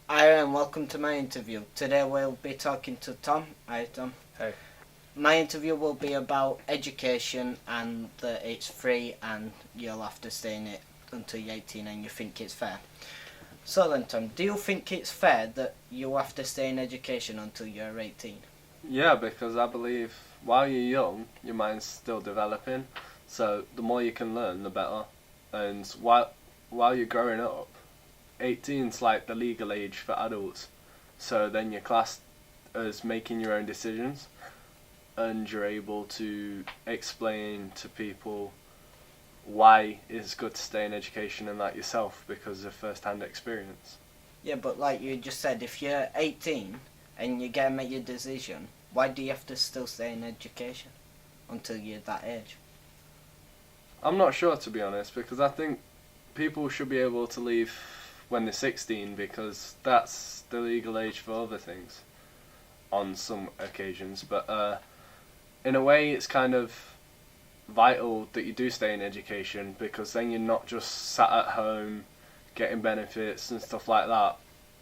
Hi and welcome to my interview. Today we'll be talking to Tom. Hi Tom. Hey. My interview will be about education and that it's free and you'll have to stay in it until you're 18 and you think it's fair. So then Tom, do you think it's fair that you have to stay in education until you're 18? Yeah, because I believe while you're young, your mind's still developing. So the more you can learn, the better. And while you're growing up, 18's like the legal age for adults. So then you're classed as making your own decisions, and you're able to explain to people why it's good to stay in education and that yourself because of first-hand experience. Yeah, but like you just said, if you're 18 and you get to make your decision, why do you have to still stay in education until you're that age? I'm not sure, to be honest, because I think people should be able to leave when they're 16 because that's the legal age for other things on some occasions. But in a way, it's kind of vital that you do stay in education because then you're not just sat at home getting benefits and stuff like that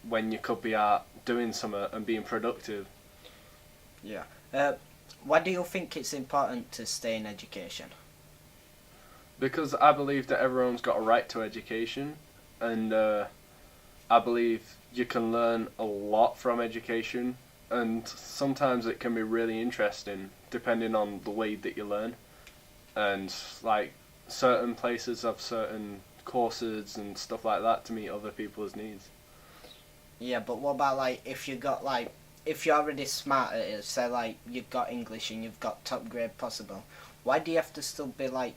when you could be out doing something and being productive. Yeah. Why do you think it's important to stay in education? Because I believe that everyone's got a right to education, and I believe you can learn a lot from education, and sometimes it can be really interesting depending on the way that you learn. And like certain places have certain courses and stuff like that to meet other people's needs. Yeah, but what about like if if you're already smart at it, say like you've got English and you've got top grade possible, why do you have to still be like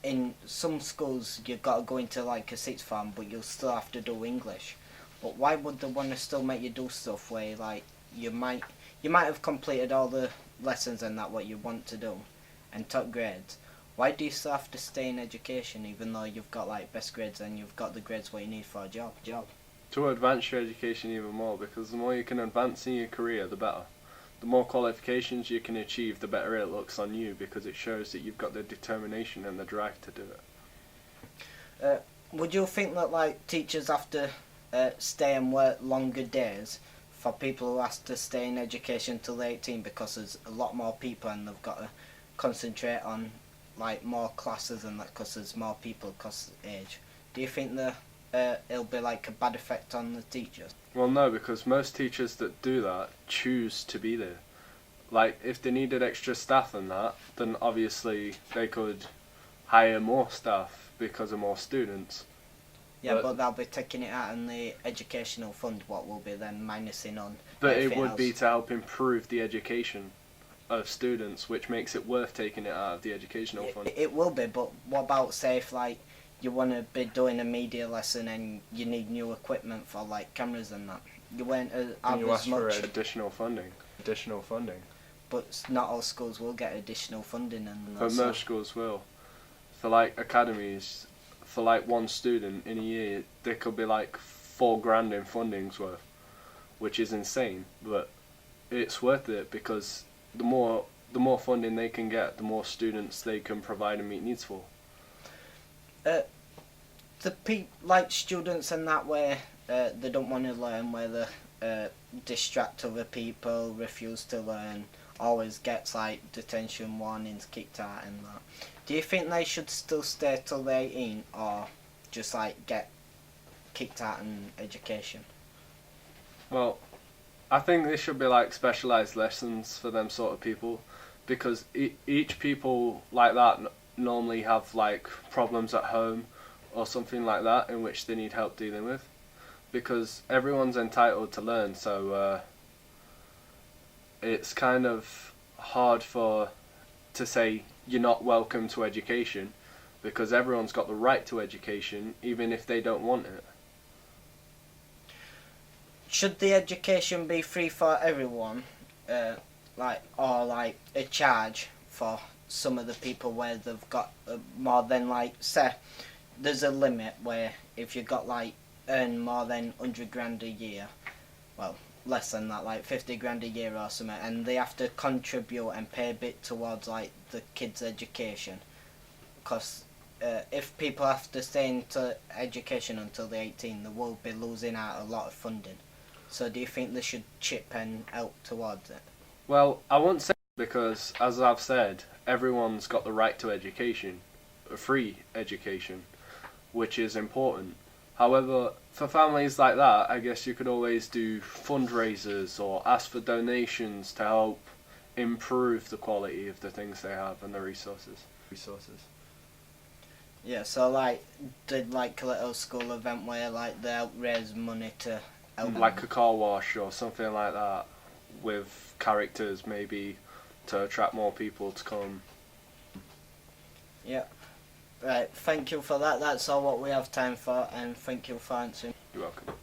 in some schools you've got to go into like a sixth form but you'll still have to do English? But why would they want to still make you do stuff where like you might have completed all the lessons and that what you want to do and top grades? Why do you still have to stay in education even though you've got like best grades and you've got the grades what you need for a job? To advance your education even more, because the more you can advance in your career, the better. The more qualifications you can achieve, the better it looks on you because it shows that you've got the determination and the drive to do it. Would you think that like teachers have to stay and work longer days for people who have to stay in education till 18 because there's a lot more people and they've got to concentrate on like more classes and that because there's more people because of age? Do you think that it'll be like a bad effect on the teachers? Well, no, because most teachers that do that choose to be there. Like, if they needed extra staff and that, then obviously they could hire more staff because of more students. Yeah, but they'll be taking it out in the educational fund, what will be then minusing on. But it everything would else. be to help improve the education of students, which makes it worth taking it out of the educational fund. It will be, but what about say if like you want to be doing a media lesson and you need new equipment for like cameras and that? You won't have You as ask for much. additional funding. Additional funding. But not all schools will get additional funding and. But most schools will. For like academies, for like one student in a year, there could be like $4,000 in fundings worth, which is insane. But it's worth it because the more funding they can get, the more students they can provide and meet needs for. Like students in that way, they don't want to learn, where they distract other people, refuse to learn, always gets like detention warnings, kicked out and that. Do you think they should still stay till they're 18 or just like get kicked out in education? Well, I think there should be like specialised lessons for them sort of people, because each people like that normally have like problems at home or something like that in which they need help dealing with, because everyone's entitled to learn, so it's kind of hard to say you're not welcome to education, because everyone's got the right to education even if they don't want it. Should the education be free for everyone, or like a charge for some of the people where they've got more than like, say there's a limit where if you got like earn more than 100 grand a year, well less than that, like 50 grand a year or something, and they have to contribute and pay a bit towards like the kids' education, because if people have to stay into education until they're 18, they will be losing out a lot of funding. So do you think they should chip and help towards it? Well, I won't say because, as I've said, everyone's got the right to education, a free education, which is important. However, for families like that, I guess you could always do fundraisers or ask for donations to help improve the quality of the things they have and the resources. Yeah, so like, did like a little school event where like they help raise money to help. Like a car wash or something like that, with characters maybe to attract more people to come. Yeah. Right, thank you for that. That's all what we have time for, and thank you for answering. You're welcome.